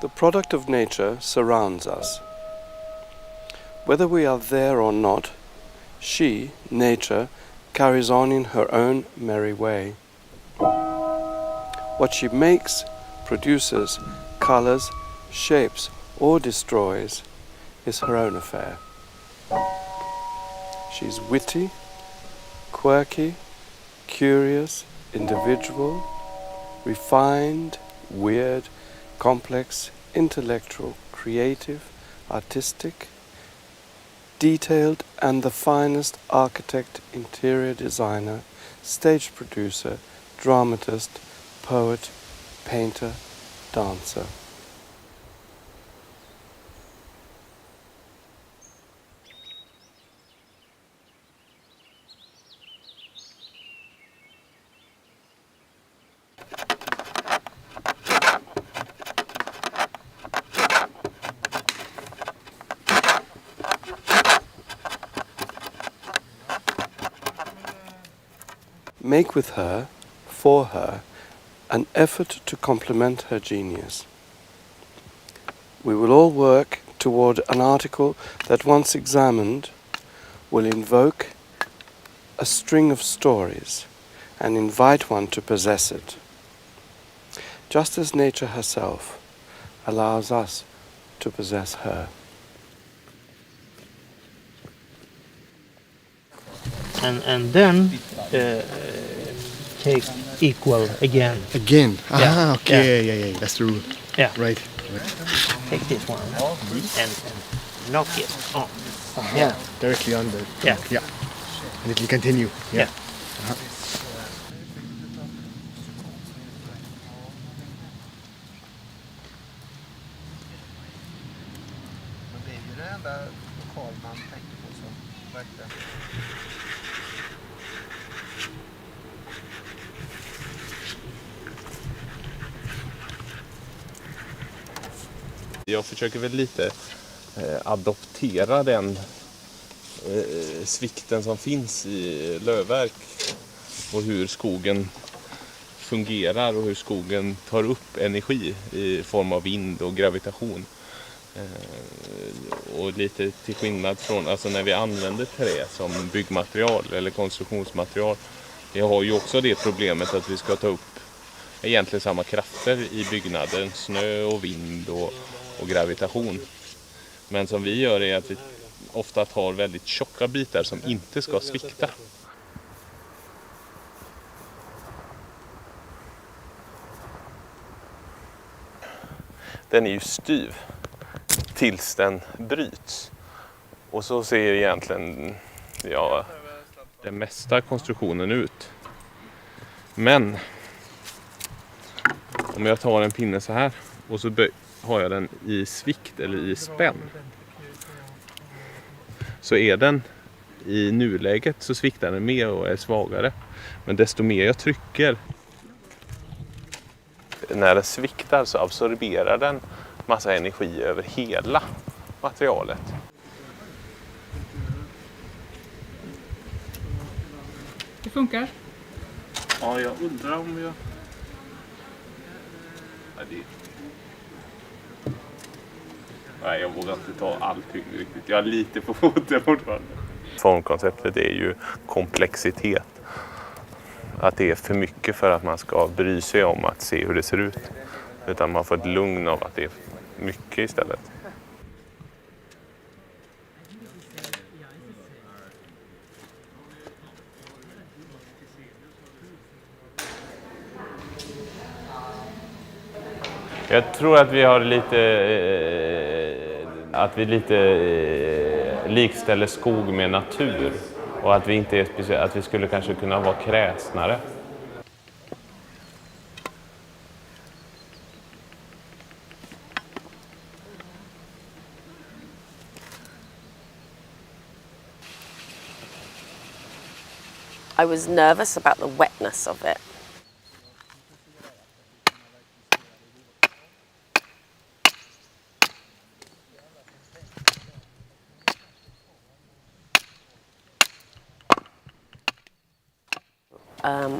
The product of nature surrounds us. Whether we are there or not, she, nature, carries on in her own merry way. What she makes, produces, colors, shapes, or destroys is her own affair. She's witty, quirky, curious, individual, refined, weird, complex, intellectual, creative, artistic, detailed, and the finest architect, interior designer, stage producer, dramatist, poet, painter, dancer. Make with her, for her, an effort to complement her genius. We will all work toward an article that, once examined, will invoke a string of stories and invite one to possess it, just as nature herself allows us to possess her. And then take equal again. Again? Yeah. Ah, okay, yeah, that's the rule. Yeah. Right. Take this one and knock it on. Yeah, directly on the trunk. Yeah. And it will continue. Yeah. Jag försöker väl lite adoptera den svikten som finns i lövverk och hur skogen fungerar och hur skogen tar upp energi i form av vind och gravitation. Och lite till skillnad från alltså när vi använder trä som byggmaterial eller konstruktionsmaterial. Vi har ju också det problemet att vi ska ta upp egentligen samma krafter i byggnaden, snö och vind och gravitation. Men som vi gör är att vi ofta tar väldigt tjocka bitar som inte ska svikta. Den är ju styv tills den bryts. Och så ser egentligen den mesta konstruktionen ut. Men om jag tar en pinne så här och så har jag den i svikt eller i spänn, så är den i nuläget så sviktar den mer och är svagare. Men desto mer jag trycker, när den sviktar så absorberar den massa energi över hela materialet. Det funkar. Ja, jag undrar om jag... Nej, jag vågar inte ta allting riktigt. Jag är lite på foten fortfarande. Formkonceptet är ju komplexitet. Att det är för mycket för att man ska bry sig om att se hur det ser ut. Utan man får ett lugn av att det är mycket istället. Jag tror att vi har lite likställer skog med natur och att vi inte är att vi skulle kanske kunna vara kräsnare. I was nervous about the wetness of it.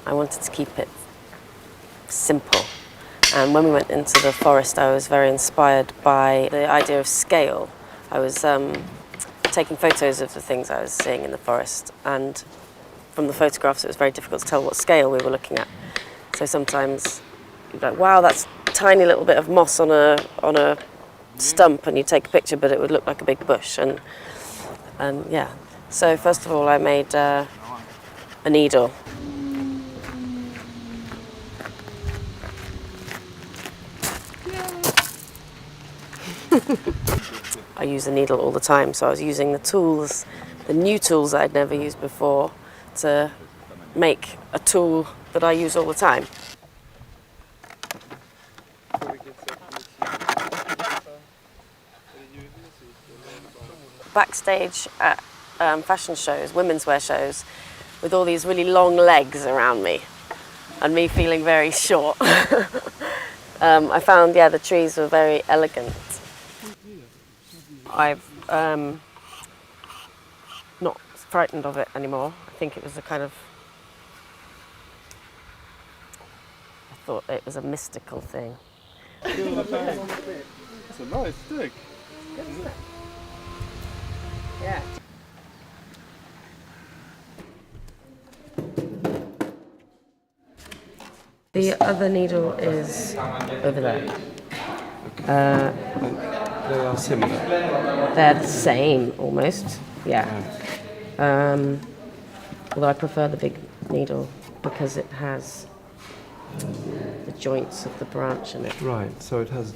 I wanted to keep it simple. And when we went into the forest, I was very inspired by the idea of scale. I was taking photos of the things I was seeing in the forest, and from the photographs it was very difficult to tell what scale we were looking at. So sometimes you'd be like, wow, that's a tiny little bit of moss on a stump, and you take a picture, but it would look like a big bush. And yeah. So first of all, I made a needle. I use a needle all the time, so I was using the tools, the new tools that I'd never used before, to make a tool that I use all the time. Backstage at fashion shows, women's wear shows, with all these really long legs around me, and me feeling very short. I found, the trees were very elegant. I've not frightened of it anymore. I think it was a kind of, I thought it was a mystical thing. It's a nice stick. Yeah. The other needle is over there. They are similar. They're the same, almost. Yeah. Although I prefer the big needle because it has the joints of the branch in it. Right, so it has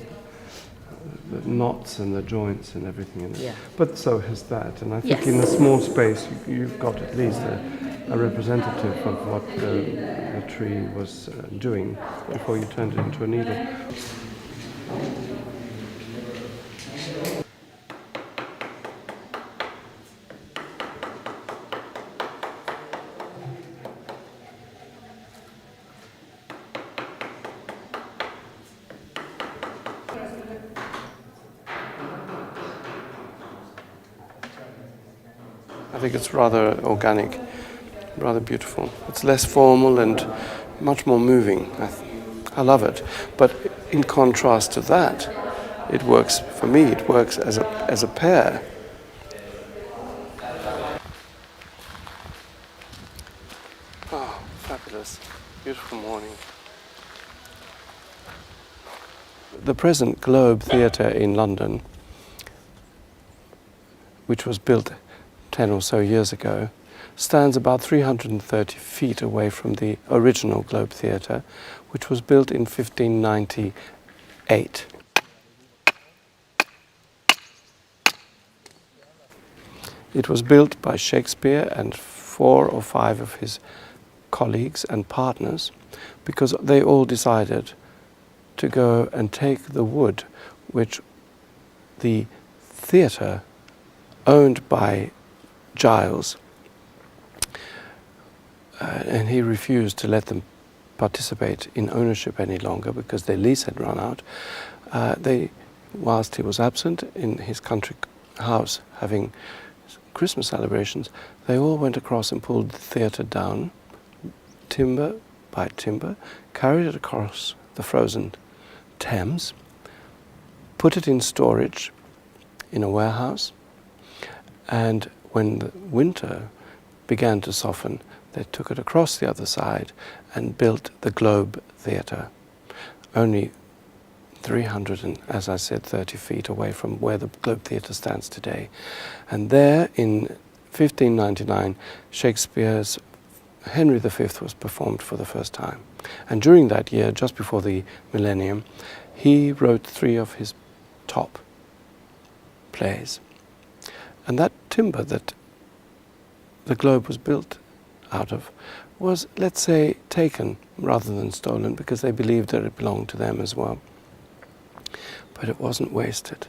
the knots and the joints and everything in it. Yeah. But so has that, and I think Yes. in a small space you've got at least a representative of what the tree was doing before you turned it into a needle. I think it's rather organic, rather beautiful. It's less formal and much more moving. I love it. But in contrast to that, it works, for me, it works as a pair. Oh, fabulous. Beautiful morning. The present Globe Theatre in London, which was built 10 or so years ago, stands about 330 feet away from the original Globe Theatre, which was built in 1598. It was built by Shakespeare and 4 or 5 of his colleagues and partners because they all decided to go and take the wood which the theatre owned by Giles, and he refused to let them participate in ownership any longer because their lease had run out. Whilst he was absent in his country house having Christmas celebrations, they all went across and pulled the theatre down, timber by timber, carried it across the frozen Thames, put it in storage in a warehouse, and when the winter began to soften, they took it across the other side and built the Globe Theatre, only 330 feet away from where the Globe Theatre stands today. And there, in 1599, Shakespeare's Henry V was performed for the first time. And during that year, just before the millennium, he wrote 3 of his top plays. And that timber that the Globe was built out of was, let's say, taken rather than stolen because they believed that it belonged to them as well. But it wasn't wasted.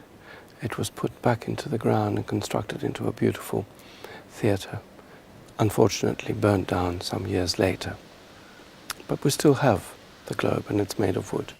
It was put back into the ground and constructed into a beautiful theatre, unfortunately burnt down some years later. But we still have the Globe, and it's made of wood.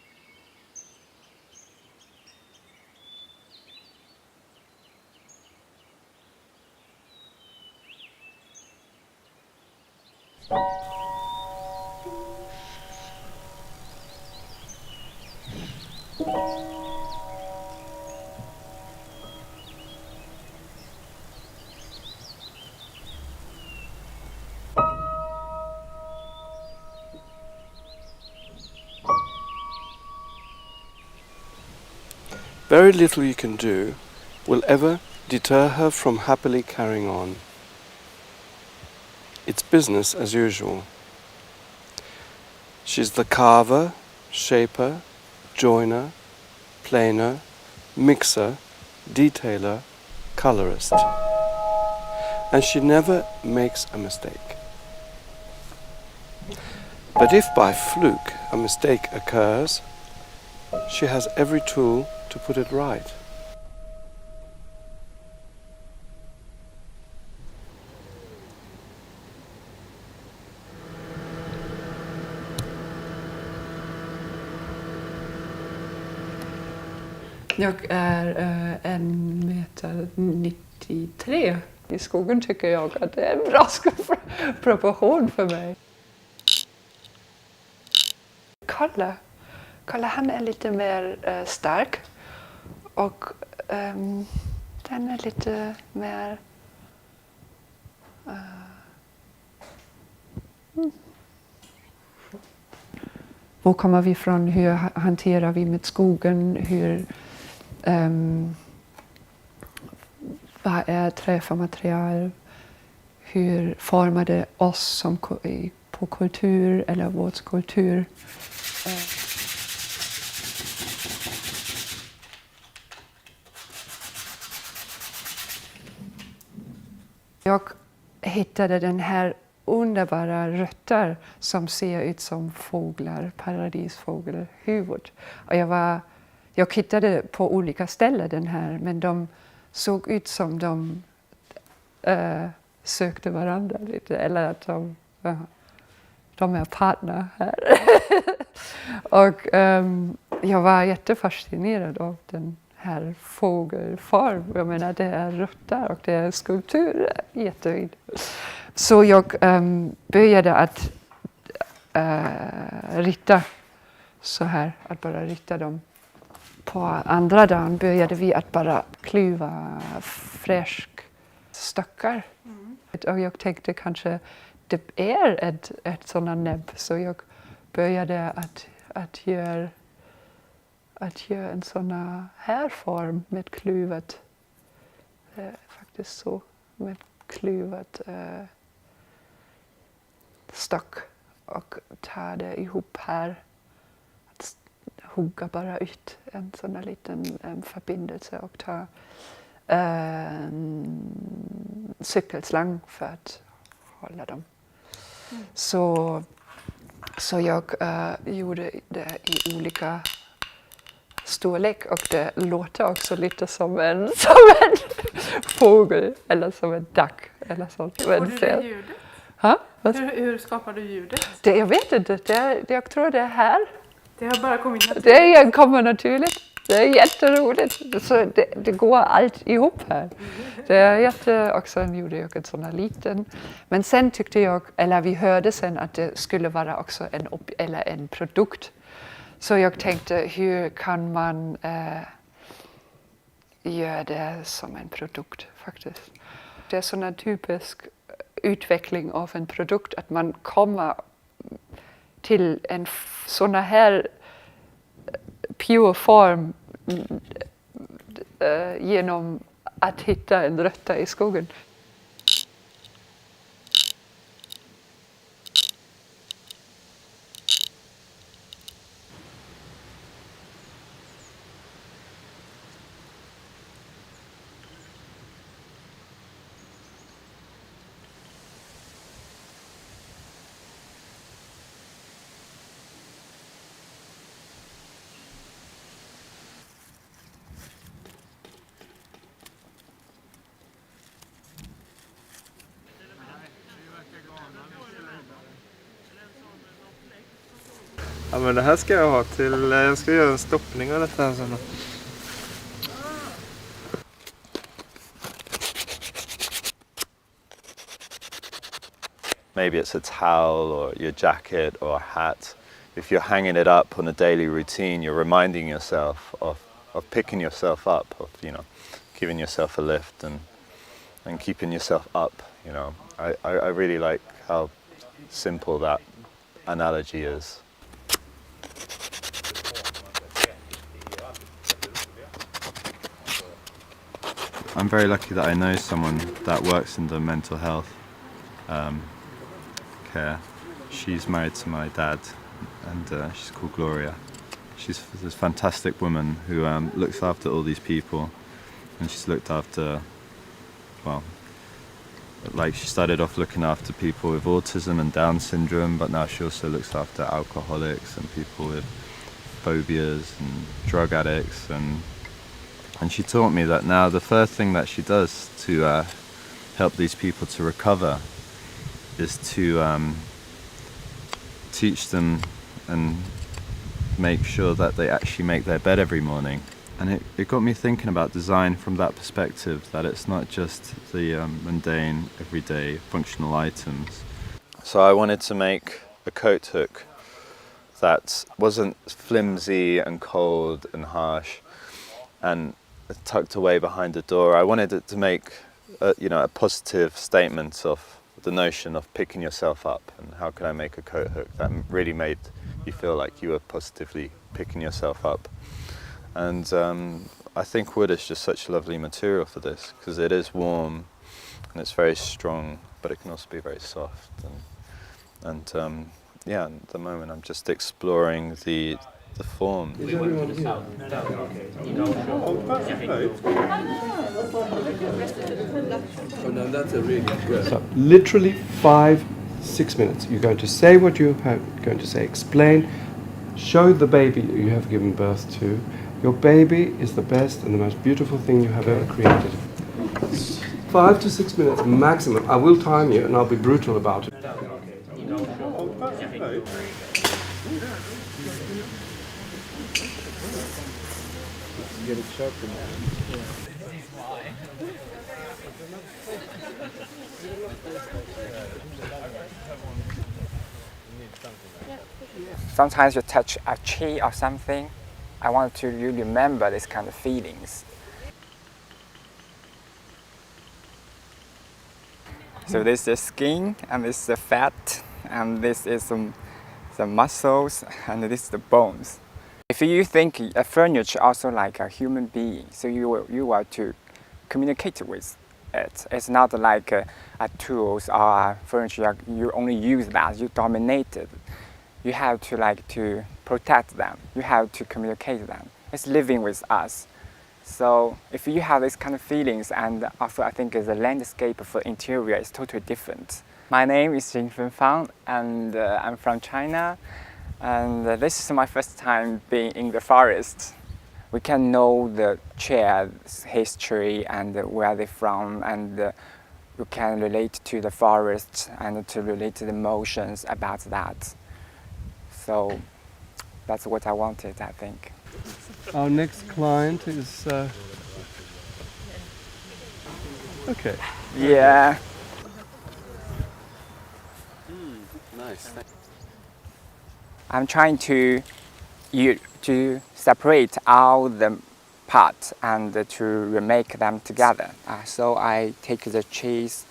Very little you can do will ever deter her from happily carrying on. It's business as usual. She's the carver, shaper, joiner, planer, mixer, detailer, colorist. And she never makes a mistake. But if by fluke a mistake occurs, she has every tool to put it right. Jag är 1,93 meter. I skogen tycker jag att det är en bra proportion för mig. Kolla, han är lite mer stark och den är lite mer... Var kommer vi från? Hur hanterar vi med skogen? Vad är trä för material? Hur formar det oss som på kultur eller vår kultur? Jag hittade den här underbara rötter som ser ut som fåglar, paradisfågelhuvud. Och jag hittade på olika ställen den här, men de såg ut som de sökte varandra lite, eller att de är partner här. Och jag var jättefascinerad av den här fågelform. Jag menar, det är rötter och det är skulptur, jättefint. Så jag började att rita så här, att bara rita dem. På andra dagen började vi att bara klyva fräschstockar. Och jag tänkte kanske det är ett sådant näbb, så jag började att göra en sån här form med kluvet. Faktiskt så, med kluvet stock och ta det ihop här. Att hugga bara ut en sån här liten förbindelse och ta cykelslang för att hålla dem. Så jag gjorde det i olika storlek och det låter också lite som en fågel eller som en dack eller sånt. Och hur är ljudet? Ha? Hur skapar du ljudet? Jag vet inte, jag tror det är här. Det har bara kommit naturligt. Det kommer naturligt. Det är jätteroligt. Så det går allt ihop här. Det är och sen gjorde jag en sån här liten. Men sen tyckte jag, eller vi hörde sen att det skulle vara också en produkt. Så jag tänkte, hur kan man göra det som en produkt faktiskt. Det är sån här typisk utveckling av en produkt, att man kommer till en sån här pure form genom att hitta en rötta i skogen. Ja, men det här ska jag ha till, jag ska göra en stoppning av detta här sen. Maybe it's a towel or your jacket or a hat. if you're hanging it up on a daily routine, you're reminding yourself of picking yourself up, of, you know, giving yourself a lift and keeping yourself up, you know. I really like how simple that analogy is. I'm very lucky that I know someone that works in the mental health care. She's married to my dad, and she's called Gloria. She's this fantastic woman who looks after all these people, and she's looked after, well, like she started off looking after people with autism and Down syndrome, but now she also looks after alcoholics and people with phobias and drug addicts, and she taught me that now the first thing that she does to help these people to recover is to teach them and make sure that they actually make their bed every morning. And it got me thinking about design from that perspective, that it's not just the mundane, everyday, functional items. So I wanted to make a coat hook that wasn't flimsy and cold and harsh and tucked away behind the door. I wanted it to make a positive statement of the notion of picking yourself up, and how can I make a coat hook that really made you feel like you were positively picking yourself up. And I think wood is just such a lovely material for this, because it is warm and it's very strong, but it can also be very soft. And yeah, at the moment I'm just exploring the form. Is everyone here? Oh no, that's a really good. So literally 5-6 minutes. You're going to say what you're going to say, explain, show the baby you have given birth to. Your baby is the best and the most beautiful thing you have ever created. 5 to 6 minutes maximum. I will time you and I'll be brutal about it. Get it sharper now. Sometimes you touch a tree or something, I want to really remember this kind of feelings. So this is the skin, and this is the fat, and this is the muscles, and this is the bones. If you think a furniture also like a human being, so you are to communicate with it. It's not like a tools or a furniture. You only use that. You dominate it. You have to protect them. You have to communicate them. It's living with us. So if you have these kind of feelings, and also I think the landscape for interior is totally different. My name is Jinfen Fang, and I'm from China. And this is my first time being in the forest. We can know the chair's history and where they're from, and you can relate to the forest and to relate to the emotions about that. So that's what I wanted, I think. Our next client is... okay. Yeah. Nice. I'm trying to separate all the parts and to remake them together. So I take the cheese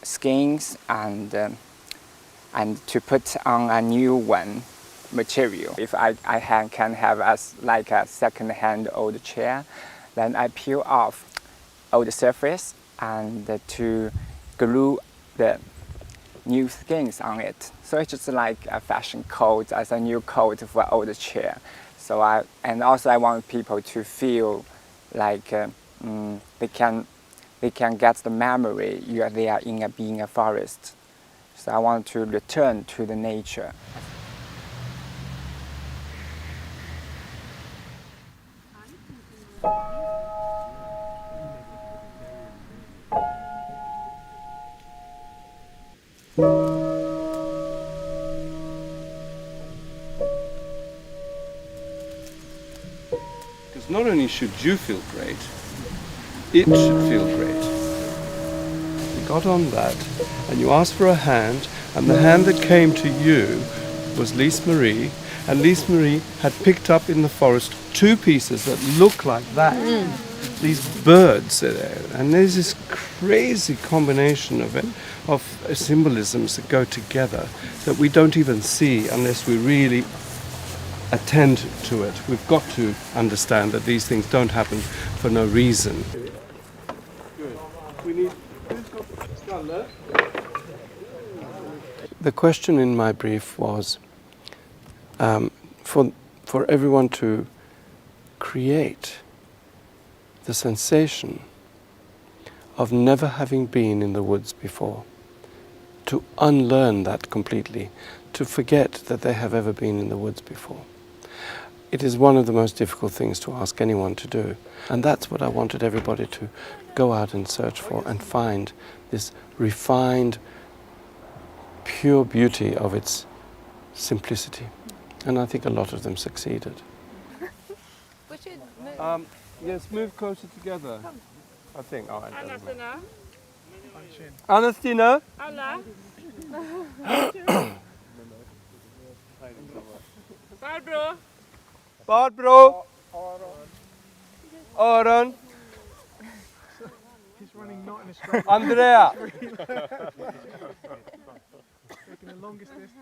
skins and to put on a new one material. If I can have like a second-hand old chair, then I peel off old surface and to glue the new skins on it. So it's just like a fashion coat as a new coat for old chair. So I want people to feel like they can get the memory they are in being a forest. So I want to return to the nature. Because not only should you feel great, it should feel great. You got on that, and you asked for a hand, and the hand that came to you was Lise Marie, And Lise Marie had picked up in the forest 2 pieces that look like that. These birds are there, and there's this crazy combination of it, of symbolisms that go together that we don't even see unless we really attend to it. We've got to understand that these things don't happen for no reason. Good. We need. The question in my brief was for everyone to create the sensation of never having been in the woods before, to unlearn that completely, to forget that they have ever been in the woods before. It is one of the most difficult things to ask anyone to do, and that's what I wanted everybody to go out and search for and find, this refined, pure beauty of its simplicity. And I think a lot of them succeeded. Yes, move closer together. I think. Oh, Anastina? Barbro. Barbro? Aron? He's running not in a straight line. Andrea? Taking the longest distance.